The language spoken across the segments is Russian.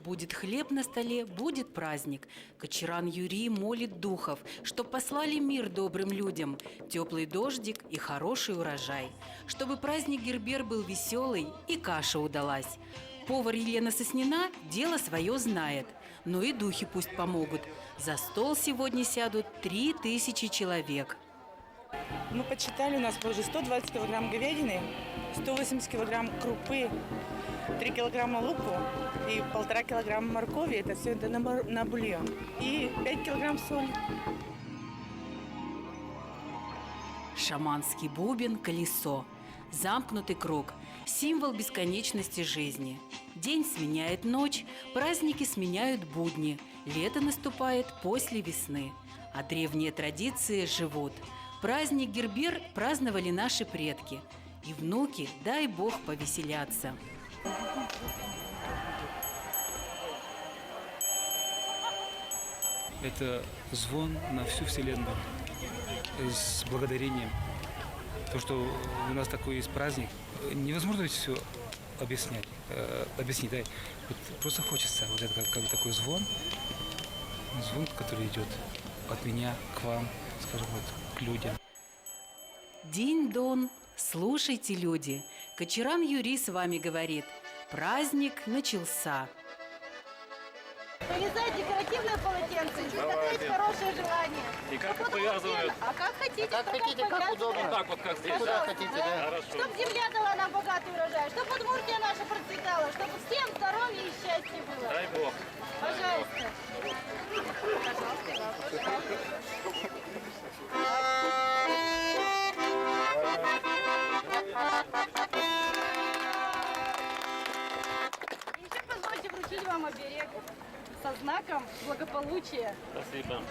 Будет хлеб на столе, будет праздник. Кочеран Юрий молит духов, чтоб послали мир добрым людям, теплый дождик и хороший урожай. Чтобы праздник Гербер был веселый и каша удалась. Повар Елена Соснина дело свое знает, но и духи пусть помогут. За стол сегодня сядут 3000 человек. Мы подсчитали, у нас уже 120 килограмм говядины, 180 килограмм крупы, 3 килограмма луку и 1,5 килограмма моркови. Это все это на бульон. И 5 килограмм соли. Шаманский бубен, колесо. Замкнутый круг. Символ бесконечности жизни. День сменяет ночь, праздники сменяют будни. Лето наступает после весны. А древние традиции живут. Праздник Гербер праздновали наши предки. И внуки, дай Бог, повеселятся. Это звон на всю Вселенную с благодарением. То, что у нас такой есть праздник, невозможно ведь все объяснить, да? Вот просто хочется вот это как такой звон, который идет от меня к вам, скажем, вот, к людям. Динь-дон, слушайте, люди, Кочеран Юрий с вами говорит, праздник начался. Повязать декоративное полотенце, загадать хорошее желание. И как их повязывают? А как хотите, как удобно. Так вот, как здесь, да? хотите, да? Хорошо. Чтобы земля дала нам богатый урожай, чтобы Удмуртия наша процветала, чтобы всем здоровья и счастья было. Дай Бог. Пожалуйста. И еще позвольте вручить вам оберег со знаком благополучия. Спасибо.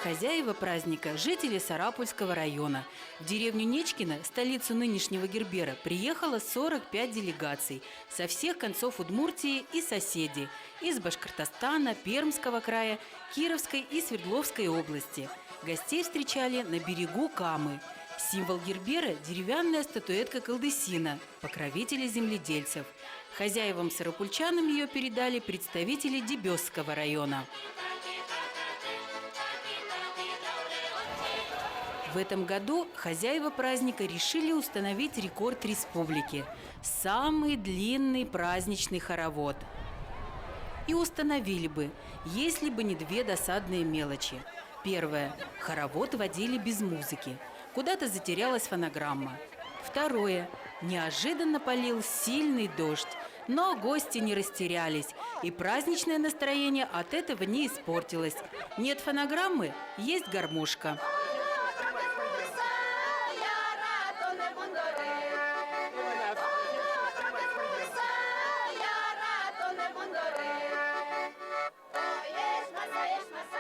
Хозяева праздника – жители Сарапульского района. В деревню Нечкино, столицу нынешнего Гербера, приехало 45 делегаций со всех концов Удмуртии и соседей – из Башкортостана, Пермского края, Кировской и Свердловской области. Гостей встречали на берегу Камы. Символ Гербера – деревянная статуэтка Колдысина, покровителя земледельцев. Хозяевам-сарапульчанам ее передали представители Дебесского района. В этом году хозяева праздника решили установить рекорд республики – самый длинный праздничный хоровод. И установили бы, если бы не две досадные мелочи. Первое – хоровод водили без музыки. Куда-то затерялась фонограмма. Второе – неожиданно полил сильный дождь. Но гости не растерялись, и праздничное настроение от этого не испортилось. Нет фонограммы – есть гармошка.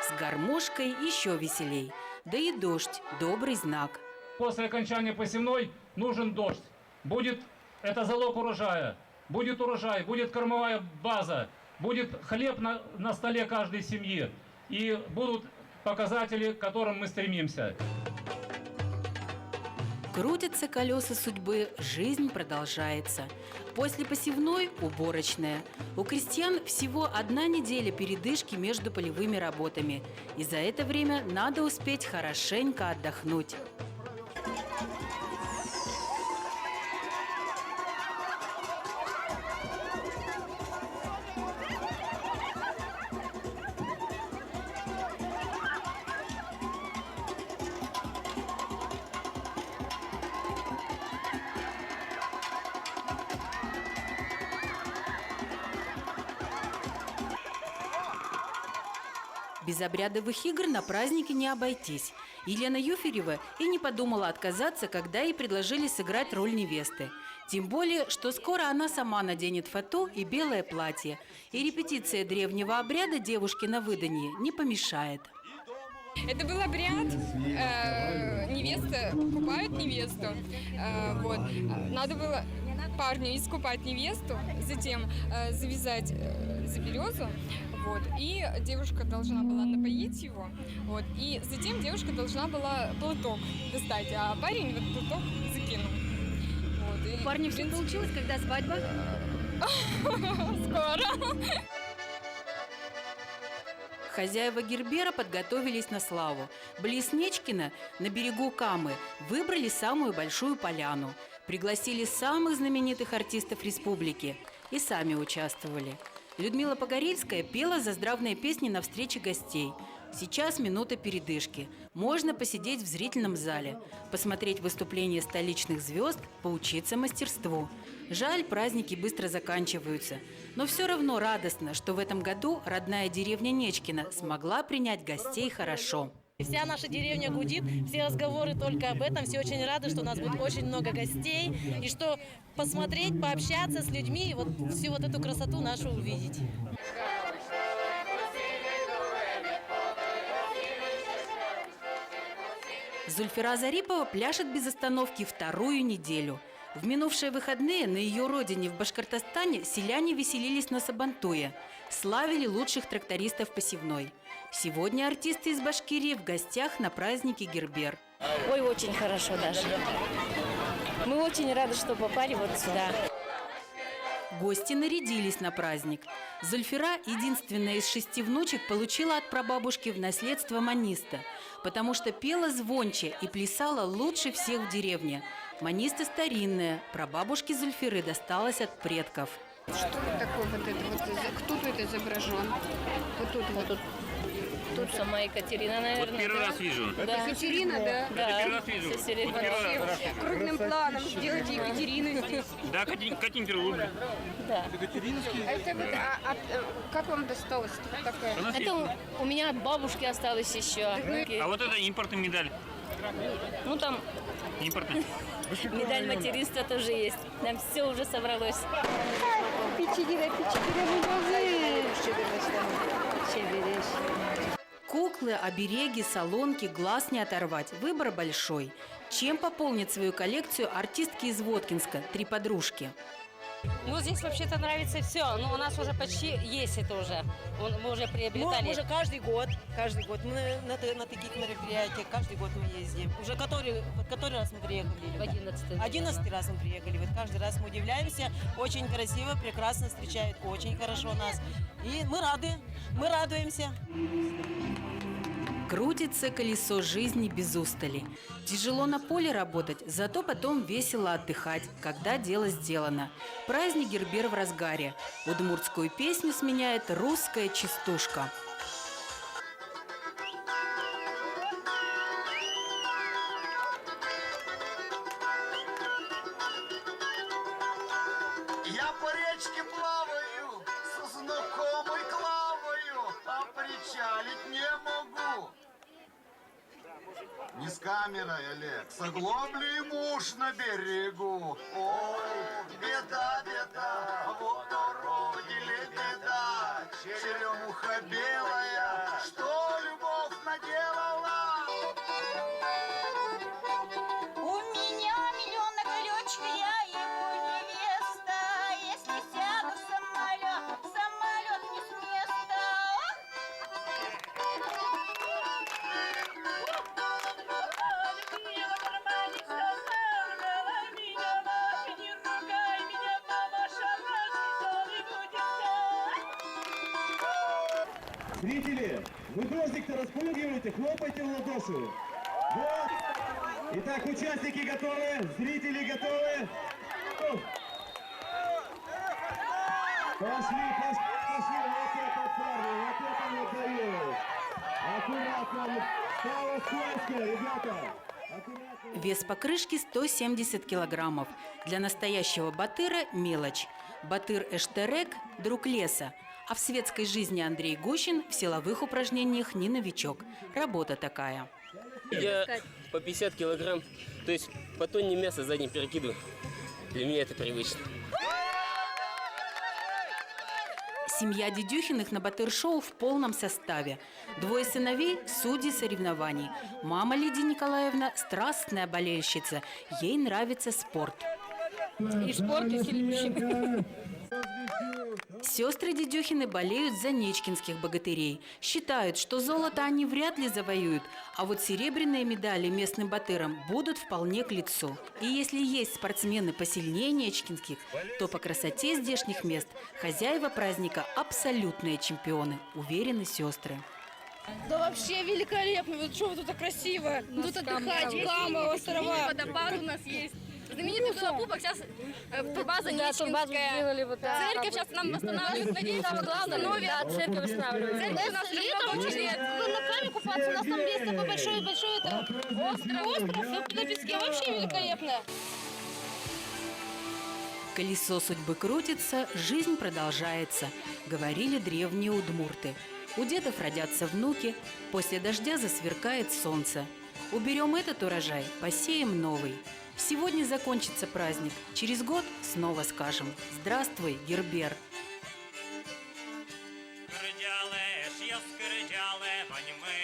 С гармошкой еще веселей. Да и дождь – добрый знак. После окончания посевной нужен дождь. Будет это залог урожая. Будет урожай, будет кормовая база, будет хлеб на столе каждой семьи. И будут показатели, к которым мы стремимся. Крутятся колеса судьбы, жизнь продолжается. После посевной – уборочная. У крестьян всего 1 неделя передышки между полевыми работами. И за это время надо успеть хорошенько отдохнуть. Без обрядовых игр на празднике не обойтись. Елена Юферева и не подумала отказаться, когда ей предложили сыграть роль невесты. Тем более, что скоро она сама наденет фату и белое платье. И репетиция древнего обряда девушке на выданье не помешает. Это был обряд, невеста купает невесту, вот. Надо было парню искупать невесту, затем завязать за березу, Вот. И девушка должна была напоить его. Вот. И затем девушка должна была платок достать, а парень вот платок закинул. Вот. И, Парню все получилось, когда свадьба? Скоро. Хозяева Гербера подготовились на славу. Близ Нечкина, на берегу Камы, выбрали самую большую поляну. Пригласили самых знаменитых артистов республики и сами участвовали. Людмила Погорельская пела заздравные песни на встрече гостей. Сейчас минута передышки. Можно посидеть в зрительном зале, посмотреть выступления столичных звезд, поучиться мастерству. Жаль, праздники быстро заканчиваются. Но все равно радостно, что в этом году родная деревня Нечкина смогла принять гостей хорошо. Вся наша деревня гудит, все разговоры только об этом, все очень рады, что у нас будет очень много гостей, и что посмотреть, пообщаться с людьми, и вот всю вот эту красоту нашу увидеть. Зульфира Зарипова пляшет без остановки вторую неделю. В минувшие выходные на ее родине в Башкортостане селяне веселились на Сабантуе, славили лучших трактористов посевной. Сегодня артисты из Башкирии в гостях на празднике Гербер. Ой, очень хорошо даже. Мы очень рады, что попали вот сюда. Гости нарядились на праздник. Зульфира, единственная из 6 внучек, получила от прабабушки в наследство маниста, потому что пела звонче и плясала лучше всех в деревне. Маниста старинная, прабабушке Зульфиры досталась от предков. Что вот такое вот это вот? Кто тут изображен? Вот тут вот. Тут сама Екатерина, наверное. Вот первый раз вижу. Да. Екатерина, да? Да. Первый раз вижу. Вообще. Крупным планом сделайте Екатерину здесь. Да, Катин Перлубля. Да. А это вот, как вам досталось такая? Это у меня от бабушки осталось еще. А вот это импортная медаль. Ну там Импортная. медаль материнства тоже есть. Там все уже собралось. Куклы, обереги, солонки, глаз не оторвать. Выбор большой. Чем пополнит свою коллекцию артистки из Воткинска, 3 подружки? Ну, здесь вообще-то нравится все, но у нас уже почти есть это уже, мы уже приобретали. Мы уже каждый год мы на таких мероприятиях, каждый год мы ездим. Уже который раз мы приехали? В 11 раз мы приехали. Вот каждый раз мы удивляемся, очень красиво, прекрасно встречают, очень хорошо нас. И мы рады, мы радуемся. Крутится колесо жизни без устали. Тяжело на поле работать, зато потом весело отдыхать, когда дело сделано. Праздник Гербер в разгаре. Удмуртскую песню сменяет русская частушка. Я по речке плаваю, со знакомой Клавою, а причалить не могу. Не с камерой, Олег, с оглоблей муж на берегу. Ой, беда, беда, вот уродили беда, черемуха белая, что любовь наделала. У меня миллион на крючке, я ему невеста. Если сяду в самолет не с места. Зрители, вы дождик-то распугиваете, хлопайте в ладоши. Вот. Итак, участники готовы, зрители готовы. Пошли, вот это парни, вот это вот даю. Аккуратно, стало скользко, ребята. Аккуратно. Вес покрышки 170 килограммов. Для настоящего батыра – мелочь. Батыр Эштерек – друг леса. А в светской жизни Андрей Гущин в силовых упражнениях не новичок. Работа такая. Я по 50 килограмм, то есть по тонне мяса задним перекидываю. Для меня это привычно. Семья Дедюхиных на батыр-шоу в полном составе. 2 сыновей – судьи соревнований. Мама Лидия Николаевна – страстная болельщица. Ей нравится спорт. И спорт, и Сестры Дедюхины болеют за нечкинских богатырей. Считают, что золото они вряд ли завоюют, а вот серебряные медали местным батырам будут вполне к лицу. И если есть спортсмены посильнее нечкинских, то по красоте здешних мест хозяева праздника абсолютные чемпионы, уверены сестры. Да вообще великолепно. Вот что тут так красиво. Тут отдыхать, Камы, острова. Водопад у нас есть. Знаменитый Белокубок, сейчас турбаза Нечкинская. Церковь сейчас нам восстанавливают, надеемся, что восстановят. Да, церковь восстанавливают. Церковь у нас летом очень лет. На Каме купаться, у нас там есть такой большой это остров на песке. Вообще великолепно. Колесо судьбы крутится, жизнь продолжается, говорили древние удмурты. У дедов родятся внуки, после дождя засверкает солнце. Уберем этот урожай, посеем новый. Сегодня закончится праздник, через год снова скажем «Здравствуй, Гербер». Скридяли, ж я скридяли, пані ми